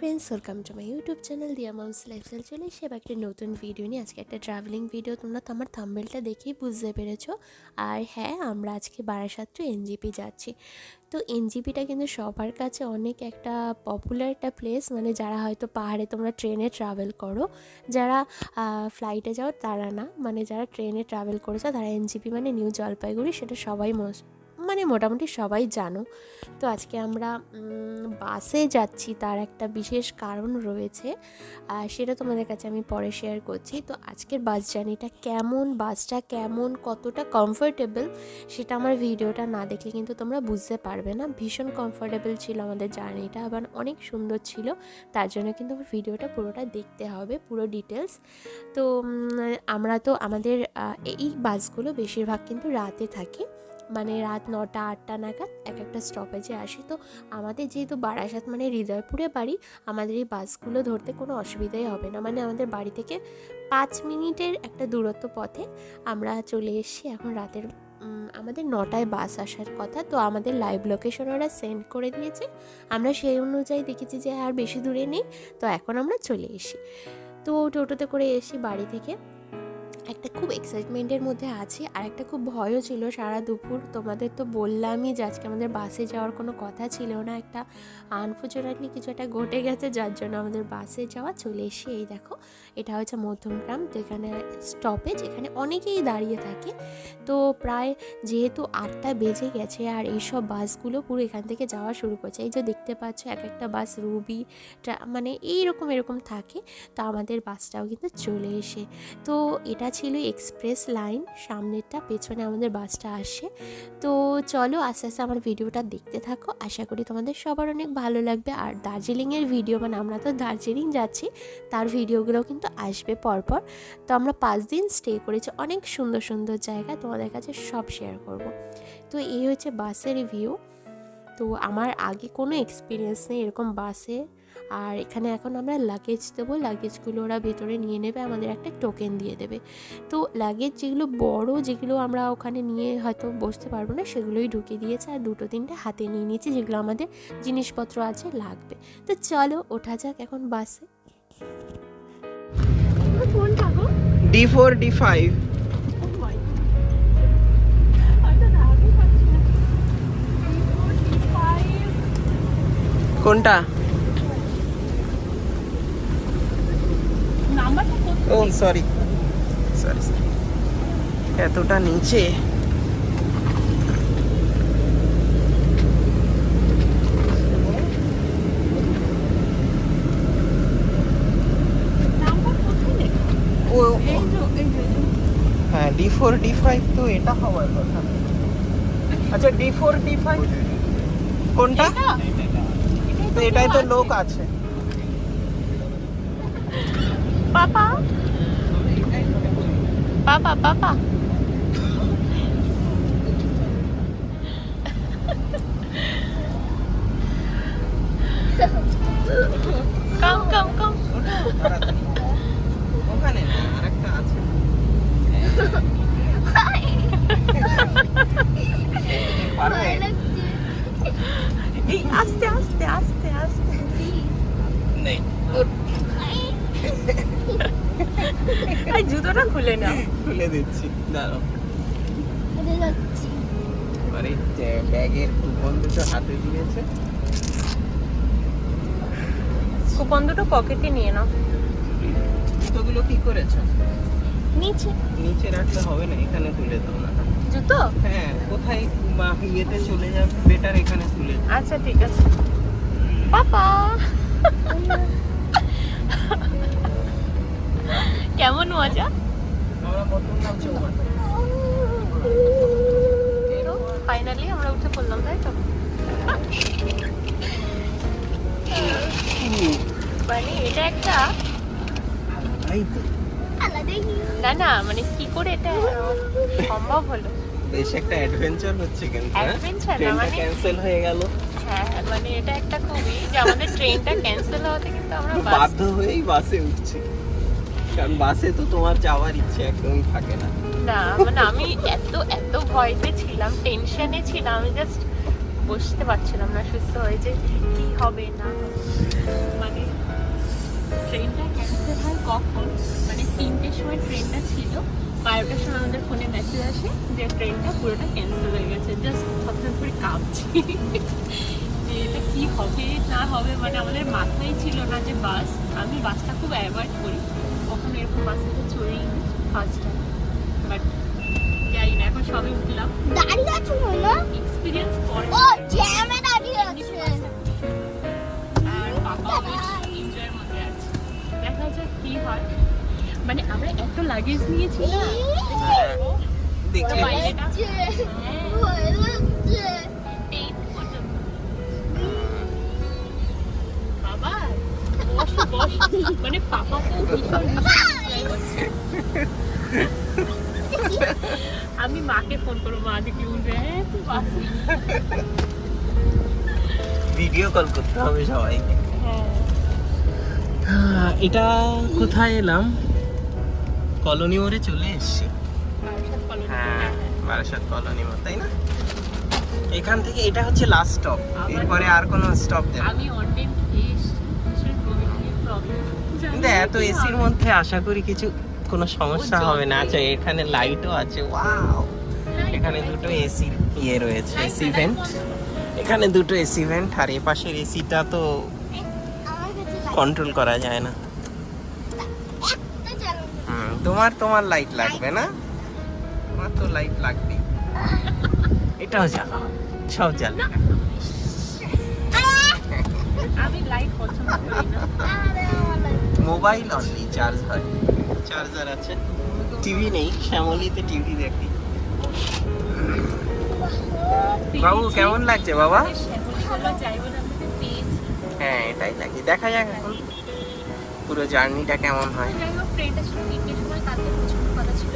Friends, welcome to my YouTube channel দিয়া mum's lifestyle. চলে এসে একটা নতুন ভিডিও নিয়ে। আজকে একটা ট্রাভেলিং ভিডিও। তোমরা তো আমার থাম্বনেলটা দেখেই বুঝতে পেরেছো। আর হ্যাঁ, আমরা আজকে বারাসাত টু এনজেপি যাচ্ছি। তো এনজেপিটা কিন্তু সবার কাছে অনেক একটা পপুলার একটা প্লেস, মানে যারা হয়তো পাহাড়ে তোমরা ট্রেনে ট্রাভেল করো, যারা ফ্লাইটে যাও তারা না, মানে যারা ট্রেনে ট্রাভেল করেছো তারা এনজেপি মানে নিউ জলপাইগুড়ি, সেটা সবাই মানে মোটামুটি সবাই জানো। তো আজকে আমরা বাসে যাচ্ছি, তার একটা বিশেষ কারণ রয়েছে, সেটা তোমাদের কাছে আমি পরে শেয়ার করছি। তো আজকের বাস জার্নিটা কেমন, বাসটা কেমন, কতটা কমফোর্টেবল, সেটা আমার ভিডিওটা না দেখলে কিন্তু তোমরা বুঝতে পারবে না। ভীষণ কমফোর্টেবল ছিল আমাদের জার্নিটা, আবার অনেক সুন্দর ছিল। তার জন্য কিন্তু ভিডিওটা পুরোটা দেখতে হবে, পুরো ডিটেলস। তো আমরা তো আমাদের এই বাসগুলো বেশিরভাগ কিন্তু রাতে থাকে, মানে রাত 9টা 8টা নাগাদ এক একটা স্টপেজে আসি। তো আমাদের যেহেতু বারাসাত মানে হৃদয়পুরে বাড়ি, আমাদের এই বাসগুলো ধরতে কোনো অসুবিধাই হবে না। মানে আমাদের বাড়ি থেকে 5 মিনিটের একটা দূরত্ব পথে আমরা চলে এসেছি। এখন রাতের আমাদের 9টায় বাস আসার কথা। তো আমাদের লাইভ লোকেশন ওরা সেন্ড করে দিয়েছে, আমরা সেই অনুযায়ী দেখেছি যে আর বেশি দূরে নেই। তো এখন আমরা চলে এসি। তো টোটোতে করে এসি বাড়ি থেকে। একটা খুব এক্সাইটমেন্টের মধ্যে আছি, আর একটা খুব ভয়ও ছিল সারা দুপুর। তোমাদের তো বললামই যে আজকে আমাদের বাসে যাওয়ার কোনো কথা ছিল না, একটা আনফর্চুনেটলি কিছু একটা ঘটে গেছে, যার জন্য আমাদের বাসে যাওয়া চলে এসে। এই দেখো, এটা হচ্ছে মধ্যমগ্রাম, তো এখানে স্টপেজ, এখানে অনেকেই দাঁড়িয়ে থাকে। তো প্রায় যেহেতু 8টা বেজে গেছে, আর এইসব বাসগুলো পুরো এখান থেকে যাওয়া শুরু করছে। এই যে দেখতে পাচ্ছ এক একটা বাস রুবি মানে এরকম থাকে। তো আমাদের বাসটাও কিন্তু চলে এসে। তো এটা ছিল এক্সপ্রেস লাইন, সামনেরটা, পেছনে আমাদের বাসটা আসে। তো চলো আস্তে আস্তে আমার ভিডিওটা দেখতে থাকো, আশা করি তোমাদের সবার অনেক ভালো লাগবে। আর দার্জিলিংয়ের ভিডিও, মানে আমরা তো দার্জিলিং যাচ্ছি, তার ভিডিওগুলোও কিন্তু আসবে পরপর। তো আমরা 5 দিন স্টে করেছি, অনেক সুন্দর সুন্দর জায়গা তোমাদের কাছে সব শেয়ার করব। তো এই হচ্ছে বাসের ভিউ। তো আমার আগে কোনো এক্সপিরিয়েন্স নেই এরকম বাসে। আর এখানে এখন আমরা লাগেজ দেবো, লাগেজগুলো ওরা ভেতরে নিয়ে নেবে, আমাদের একটা টোকেন দিয়ে দেবে। তো লাগেজ যেগুলো বড়, যেগুলো আমরা ওখানে নিয়ে হয়তো বসতে পারবো না, সেগুলোই ঢুকিয়ে দিয়েছে। আর 2-3টে হাতে নিয়ে নিয়েছি, যেগুলো আমাদের জিনিসপত্র আছে লাগবে। তো চলো ওঠা যাক এখন বাসে। D4 D5 কোনটা? ও সরি, এতটা নিচে। হ্যাঁ, D4 D5 তো এটা হওয়ার কথা। আচ্ছা, D4 D5 কোনটা? তো এটাই তো লোক আছে। পাপা পাপা পাপা কম কম কম। ওখানে না, আরেকটা আছে। এই আস্তে আস্তে আস্তে আস্তে নেই, এই জুতোটা খুলে নাও। খুলে দিচ্ছি, দাঁড়াও। আরে ব্যাগের কুপন দুটো হাতে দিয়েছে। কুপন দুটো পকেটে নিয়ে নাও। জুতোগুলো কি করেছো? নিচে নিচে রাখলে হবে না, এখানে তুলে দাও না। জুতো? হ্যাঁ, কোথায় ইয়েতে চলে যাবে, বেটার এখানে তুলে দাও। আচ্ছা ঠিক আছে। পাপা কেমন মজা? আমরা প্রথম নামছি ওখানে। ফাইনালি আমরা উঠে পড়লাম, তাই তো? মানে এটা একটা এই তো না না, মানে কি করে এটা সম্ভব হলো? বেশ একটা অ্যাডভেঞ্চার হচ্ছে, কিন্তু অ্যাডভেঞ্চার না, মানে ক্যান্সেল হয়ে গেল। হ্যাঁ, মানে এটা একটা খুবই, যে আমাদের ট্রেনটা ক্যান্সেল হওয়াতে কিন্তু আমরা বাধ্য হয়েই বাসে উঠছি, কারণ বাসে তো তোমার যাওয়ার ইচ্ছে একদমই থাকে না। না, মানে আমি এত ভয়তে ছিলাম, টেনশনে ছিলাম, আমি জাস্ট বসতে পারছিলাম না সুস্থ হয়ে, যে কি হবে না হবে। মানে ট্রেনটা ক্যান্সেল হয় কখন, মানে 3টের সময় ট্রেনটা ছিল, 12টার সময় আমাদের ফোনে মেসেজ আসে যে ট্রেনটা পুরোটা ক্যান্সেল হয়ে গেছে। জাস্ট থরথর করে কাঁপছি যে এটা কি হবে না হবে, মানে আমাদের মাথায় ছিল না যে বাস, আমি বাসটা খুব অ্যাভয়েড করি, কখনো এরকম বাসে তো চড়িনি, ফার্স্ট টাইম। বাট যাই না, এখন সবে উঠলাম, দাঁড়িয়ে আছো না? এক্সপিরিয়েন্স করে ও জ্যামে দাঁড়িয়ে আছে। আর বাবা বেশ এনজয়ের মধ্যে আছে, দেখা যাক কি হয়। মানে আমরা এত লাগেজ নিয়েছি না, দেখে বাইরেটা ভয় লাগছে। টেন্ট পর্যন্ত। বাবা বসো বসো, মানে পাপাকেও ভীষণ enjoy করছে। আমি মাকে ফোন করবো, মা দেখি উঠবে, হ্যাঁ তুই বাসে। ভিডিও কল করতে হবে সবাইকে। হ্যাঁ, এটা কোথায় এলাম? কলোনি মোড়ে চলে এসেছি। বারাসাত কলোনি। হ্যাঁ, বারাসাত কলোনি মোড়, তাই না? এখান থেকে এটা হচ্ছে লাস্ট স্টপ, এরপরে আর কোনো স্টপ দেবে না। আমি অনলাইন খেয়ে এসেছি, ভীষণ প্রবলেম। কিন্তু এত এসির মধ্যে আশা করি কিছু কোনো সমস্যা হবে না। আচ্ছা, এখানে লাইটও আছে, ওয়াও! এখানে দুটো এসি ইয়ে রয়েছে, এসি ভেন্ট। এখানে দুটো এসি ভেন্ট, আর এই পাশের এসিটা তো আমার কাছে কন্ট্রোল করা যায় না। একটা চালানো। তোমার লাইট লাগবে না? তোমার তো লাইট লাগবে। এটাও জ্বালাও, সব জ্বালা। আমি লাইট পছন্দ করি না। আরে আমার লাগছে। মোবাইল অনলি চার্জ হয়, চার্জার আছে। টিভি নেই, শ্যামলিতে টিভি দেখি। বাবু কেমন লাগছে বাবা? শ্যামলীগুলো যাইবো না, আমাকে পেয়েছি। হ্যাঁ, এটাই লাগি, দেখা যাক এখন পুরো জার্নিটা কেমন হয়। যাই হোক, ট্রেনটা ছিল 3টের সময়, কালকে পৌঁছানোর কথা ছিল,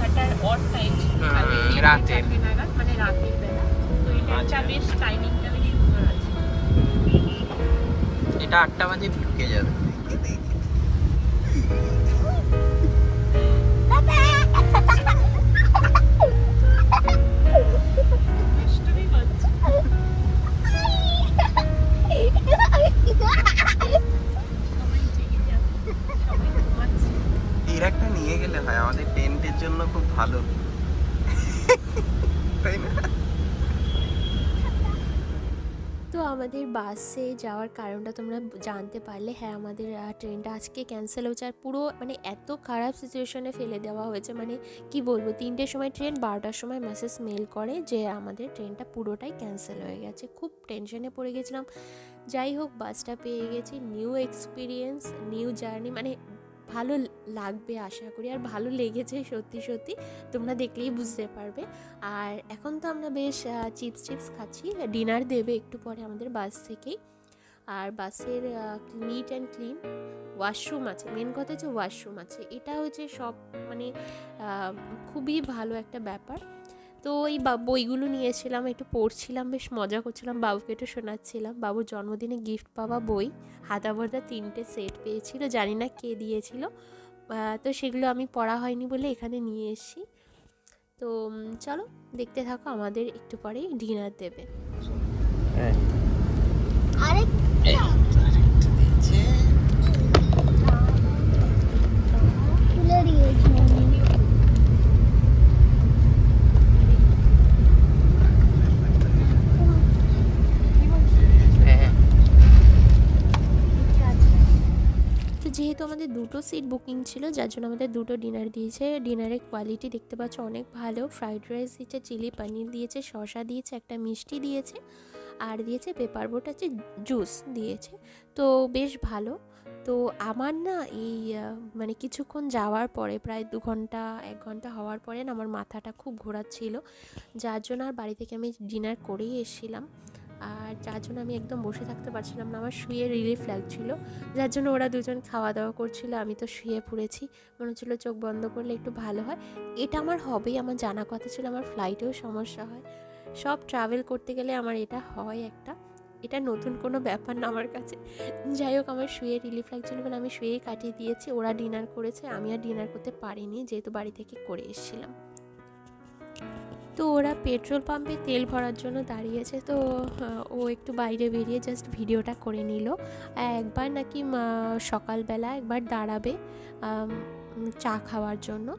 একটা অড টাইম ছিল, কালকে তিনটে, রাতের। 4টে নাগাদ, মানে রাতের বেলা। তো এই ট্রেনটা আচ্ছা। বেশ টাইমিংটা বেশ সুন্দর আছে। এটা 8টা বাজে ঢুকে যাবে। দুষ্টুমি করছে। সবাই জেগে যাবে, সবাই ঘুমাচ্ছে। এর একটা নিয়ে গেলে হয়, আমাদের টেন্টের জন্য খুব ভালো, তাই না? তো আমাদের বাসে যাওয়ার কারণটা তোমরা জানতে পারলে। হ্যাঁ, আমাদের ট্রেনটা আজকে ক্যান্সেল হয়েছে, আর পুরো মানে এত খারাপ সিচুয়েশনে ফেলে দেওয়া হয়েছে, মানে কি বলবো, 3টের সময় ট্রেন, 12টার সময় মেসেজ মেল করে যে আমাদের ট্রেনটা পুরোটাই ক্যান্সেল হয়ে গেছে। খুব টেনশনে পড়ে গেছিলাম। যাই হোক, বাসটা পেয়ে গেছি, নিউ এক্সপিরিয়েন্স, নিউ জার্নি, মানে ভালো লাগবে আশা করি, আর ভালো লেগেছে সত্যি সত্যি, তোমরা দেখলেই বুঝতে পারবে। আর এখন তো আমরা বেশ চিপস খাচ্ছি, ডিনার দেবে একটু পরে আমাদের বাস থেকেই। আর বাসের নিট অ্যান্ড ক্লিন, ওয়াশরুম আছে, মেন কথা হচ্ছে ওয়াশরুম আছে, এটা হচ্ছে সব মানে খুবই ভালো একটা ব্যাপার। তো এই বইগুলো নিয়েছিলাম, একটু পড়ছিলাম, বেশ মজা করছিলাম, বাবুকে একটু শোনাচ্ছিলাম। বাবুর জন্মদিনে গিফট পাওয়া বই, হাতা ভর্তা 3টে সেট পেয়েছিল, জানি না কে দিয়েছিল। তো সেগুলো আমি পড়া হয়নি বলে এখানে নিয়ে এসেছি। তো চলো দেখতে থাকো, আমাদের একটু পরেই ডিনার দেবে। আরে খুলে দিয়েছে। তো যেহেতু আমাদের দুটো সিট বুকিং ছিল, যার জন্য আমাদের দুটো ডিনার দিয়েছে। ডিনারের কোয়ালিটি দেখতে পাচ্ছ অনেক ভালো। ফ্রাইড রাইস দিয়েছে, চিলি পনির দিয়েছে, শসা দিয়েছে, একটা মিষ্টি দিয়েছে, আর দিয়েছে পেপার বোট আছে, জুস দিয়েছে। তো বেশ ভালো। তো আমার না এই মানে কিছুক্ষণ যাওয়ার পরে, প্রায় 2 ঘন্টা 1 ঘন্টা হওয়ার পরে না আমার মাথাটা খুব ঘোরাচ্ছিল, যার জন্য আর বাড়ি থেকে আমি ডিনার করেই এসেছিলাম। আর যার জন্য আমি একদম বসে থাকতে পারছিলাম না, আমার শুয়ে রিলিফ লাগছিল, যার জন্য ওরা দুজন খাওয়া দাওয়া করছিল, আমি তো শুয়ে পড়েছি। মনে হচ্ছিলো চোখ বন্ধ করলে একটু ভালো হয়। এটা আমার হবেই, আমার জানা কথা ছিল, আমার ফ্লাইটেও সমস্যা হয়, সব ট্রাভেল করতে গেলে আমার এটা হয় একটা, এটা নতুন কোনো ব্যাপার না আমার কাছে। যাই হোক, আমার শুয়ে রিলিফ লাগছিলো বলে আমি শুয়েই কাটিয়ে দিয়েছি। ওরা ডিনার করেছে, আমি আর ডিনার করতে পারিনি, যেহেতু বাড়ি থেকে করে এসেছিলাম। তো ওরা পেট্রোল পাম্পে তেল ভরার জন্য দাঁড়িয়েছে, তো ও একটু বাইরে বেরিয়ে জাস্ট ভিডিওটা করে নিল। একবার নাকি সকালবেলা একবার দাঁড়াবে চা খাওয়ার জন্য।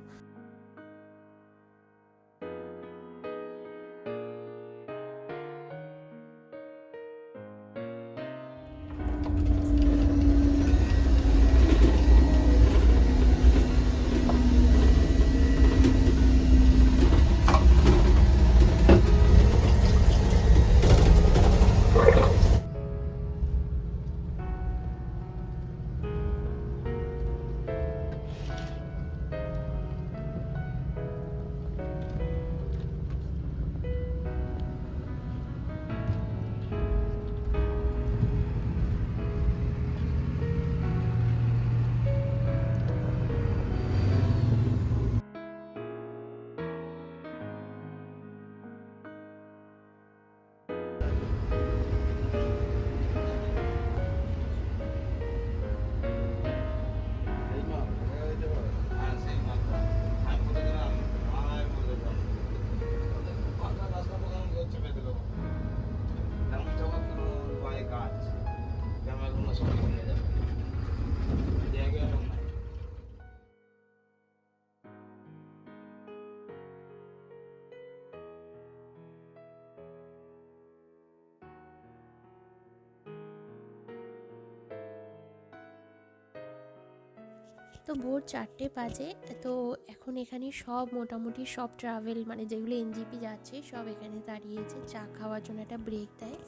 তো ভোর 4টে বাজে। তো এখন এখানে সব মোটামুটি সব ট্রাভেল মানে যেগুলো এনজিপি যাচ্ছে সব এখানে দাঁড়িয়েছে চা খাওয়ার জন্য একটা ব্রেক দেয়,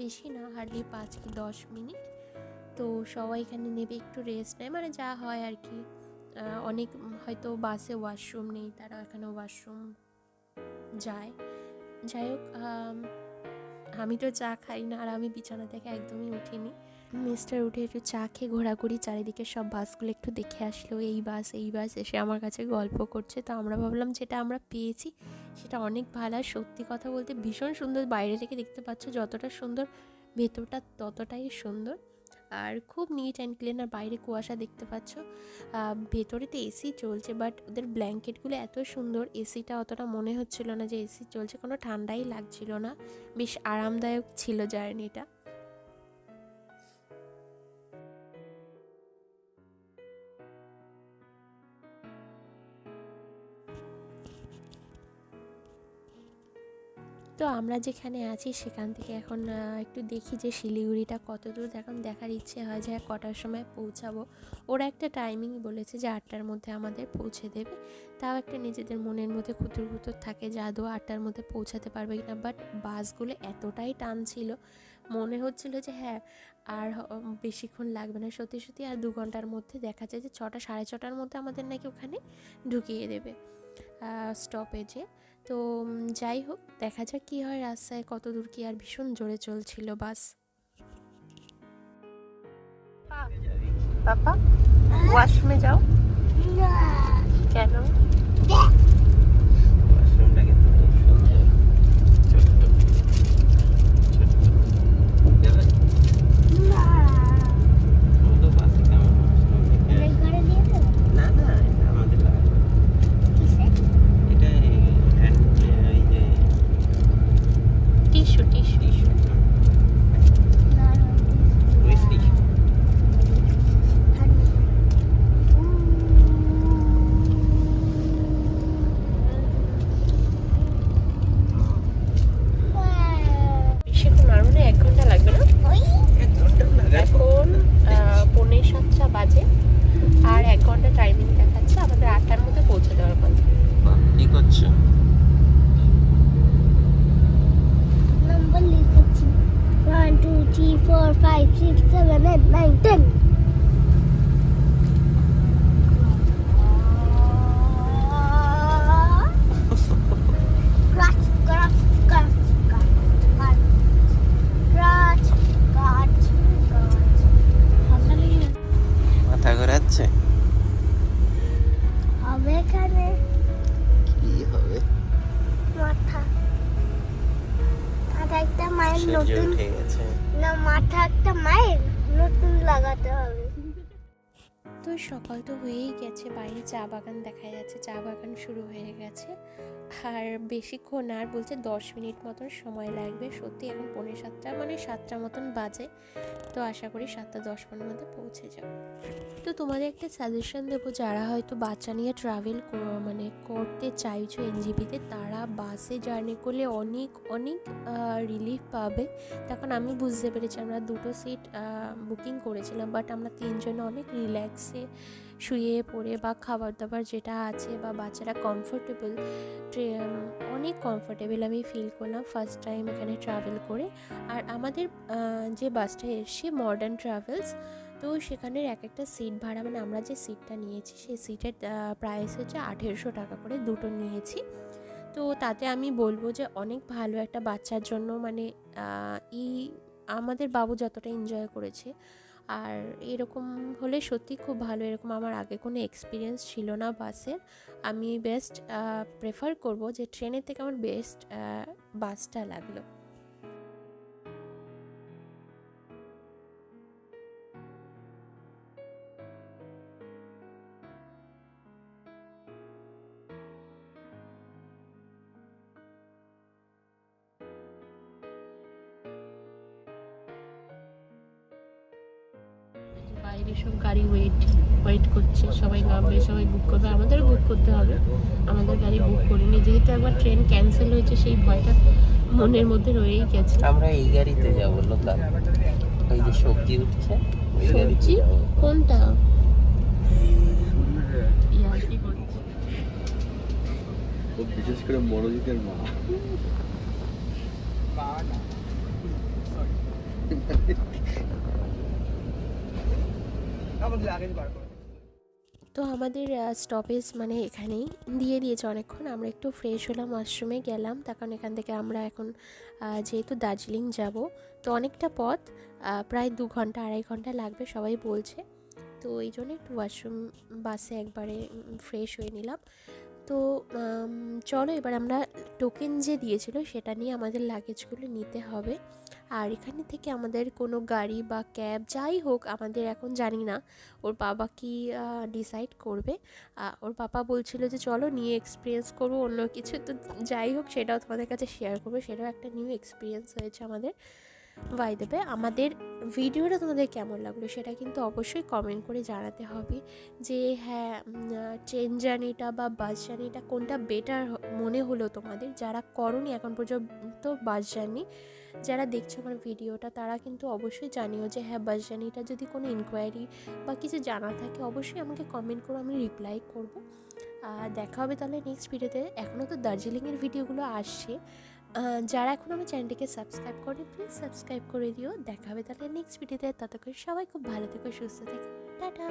বেশি না, হার্ডলি 5 কি 10 মিনিট। তো সবাই এখানে নেবে, একটু রেস্ট নেয়, মানে যা হয় আর কি। অনেক হয়তো বাসে ওয়াশরুম নেই, তারা এখানে ওয়াশরুম যায়। যাই হোক, আমি তো চা খাই না, আর আমি বিছানা থেকে একদমই উঠিনি। মিস্টার উঠে একটু চা খেয়ে ঘোরাঘুরি চারিদিকে সব বাসগুলো একটু দেখে আসলো, এই বাস এসে আমার কাছে গল্প করছে। তো আমরা ভাবলাম যেটা আমরা পেয়েছি সেটা অনেক ভালো। সত্যি কথা বলতে ভীষণ সুন্দর, বাইরে থেকে দেখতে পাচ্ছ যতটা সুন্দর ভেতরটা ততটাই সুন্দর, আর খুব নিট অ্যান্ড ক্লিন। আর বাইরে কুয়াশা দেখতে পাচ্ছ, ভেতরে তো এসি চলছে, বাট ওদের ব্ল্যাঙ্কেটগুলো এত সুন্দর, এসিটা অতটা মনে হচ্ছিল না যে এসি চলছে, কোনো ঠান্ডাই লাগছিল না, বেশ আরামদায়ক ছিল জার্নিটা। তো আমরা যেখানে আছি সেখান থেকে এখন একটু দেখি যে শিলিগুড়িটা কত দূর। এখন দেখার ইচ্ছে হয় যে কটার সময় পৌঁছাবো। ওরা একটা টাইমিং বলেছে যে 8টার মধ্যে আমাদের পৌঁছে দেবে। তাও একটা নিজেদের মনের মধ্যে খুতুর থাকে যে আদৌ 8টার মধ্যে পৌঁছাতে পারবে কিনা। বাট বাসগুলো এতটাই টান ছিল, মনে হচ্ছিল যে হ্যাঁ আর বেশিক্ষণ লাগবে না। সত্যি আর 2 ঘন্টার মধ্যে দেখা যায় যে 6টা সাড়ে 6টার মধ্যে আমাদের নাকি ওখানে ঢুকিয়ে দেবে স্টপেজে। তো যাই হোক, দেখা যাক কী হয় রাস্তায় কত দূর কি। আর ভীষণ জোরে চলছিল বাস। পাপা ওয়াশরুমে যাও। কেন? তো সকাল তো হয়েই গেছে, বাইরে চা বাগান দেখা যাচ্ছে, চা বাগান শুরু হয়ে গেছে। আর বেশিক্ষণ আর বলছে 10 মিনিট মতন সময় লাগবে। সত্যি এখন 6:45 মানে 7টা মতন বাজে, তো আশা করি 7:10 মধ্যে পৌঁছে যাব। তো তোমাদের একটা সাজেশন দেবো, যারা হয়তো বাচ্চা নিয়ে ট্রাভেল মানে করতে চাইছো এনজিপিতে, তারা বাসে জার্নি করলে অনেক অনেক রিলিফ পাবে। তখন আমি বুঝতে পেরেছি, আমরা 2টো সিট বুকিং করেছিলাম, বাট আমরা 3জনে অনেক রিল্যাক্সে শুয়ে পড়ে বা খাবার দাবার যেটা আছে বা বাচ্চারা কমফোর্টেবল, অনেক কমফোর্টেবল আমি ফিল করলাম ফার্স্ট টাইম এখানে ট্রাভেল করে। আর আমাদের যে বাসটা এসছে মডার্ন ট্রাভেলস, তো সেখানের এক একটা সিট ভাড়া, মানে আমরা যে সিটটা নিয়েছি সেই সিটের প্রাইস হচ্ছে 1800 টাকা করে, দুটো নিয়েছি। তো তাতে আমি বলবো যে অনেক ভালো একটা বাচ্চার জন্য, মানে আমাদের বাবু যতটা এনজয় করেছে, আর এরকম হলে সত্যি খুব ভালো। এরকম আমার আগে কোনো এক্সপিরিয়েন্স ছিল না বাসের। আমি বেস্ট প্রেফার করব যে ট্রেনের থেকে আমার বেস্ট বাসটা লাগলো। বাইরে সব গাড়ি ওয়েট করছে, সবাই নামবে, সবাই বুক করবে, আমাদেরও বুক করতে হবে। আমাদের গাড়ি বুক করিনি, যেহেতু একবার ট্রেন ক্যান্সেল হয়েছে, সেই ভয়টা মনের মধ্যে রয়েই গেছে। আমরা এই গাড়িতে যাবো লোকাল, ওই যে সবজি উঠছে ওই গাড়িতে সবজি যাবো। কোনটা? ইয়ার্কি করছে। বিশেষ করে মনোজিতের মা। তো আমাদের স্টপেজ মানে এখানেই দিয়ে দিয়েছে অনেকক্ষণ। আমরা একটু ফ্রেশ হলাম, ওয়াশরুমে গেলাম, তার কারণ এখান থেকে আমরা এখন যেহেতু দার্জিলিং যাব, তো অনেকটা পথ, প্রায় 2 ঘন্টা 2.5 ঘন্টা লাগবে সবাই বলছে। তো এই জন্য একটু ওয়াশরুম বাসে একবারে ফ্রেশ হয়ে নিলাম। তো চলো এবার আমরা টোকেন যে দিয়েছিল সেটা নিয়ে আমাদের লাগেজগুলো নিতে হবে। আর এখানে থেকে আমাদের কোনো গাড়ি বা ক্যাব যাই হোক, আমাদের এখন জানি না ওর বাবা কি ডিসাইড করবে। ওর বাবা বলছিল যে চলো নিয়ে এক্সপিরিয়েন্স করবো অন্য কিছু, তো যাই হোক সেটাও তোমাদের কাছে শেয়ার করবো। সেটাও একটা নিউ এক্সপিরিয়েন্স হয়েছে আমাদের। বাই দ্য ওয়ে, আমাদের ভিডিওটা তোমাদের কেমন লাগলো সেটা কিন্তু অবশ্যই কমেন্ট করে জানাতে হবে, যে হ্যাঁ ট্রেন জার্নিটা বা বাস জার্নিটা কোনটা বেটার মনে হলো তোমাদের, যারা করোনি এখন পর্যন্ত বাস জার্নি। যারা দেখছো আমার ভিডিওটা তারা কিন্তু অবশ্যই জানিও যে হ্যাঁ বাস জার্নিটা যদি কোনো ইনকোয়ারি বা কিছু জানা থাকে অবশ্যই আমাকে কমেন্ট করো, আমি রিপ্লাই করবো। দেখা হবে তাহলে নেক্সট ভিডিওতে। এখনও তো দার্জিলিংয়ের ভিডিওগুলো আসছে, যারা এখন আমার চ্যানেলটিকে সাবস্ক্রাইব করে প্লিজ সাবস্ক্রাইব করে দিও। দেখা হবে তাহলে নেক্সট ভিডিওতে। ততক্ষণ সবাই খুব ভালো থেকো, সুস্থ থেকো, টাটা।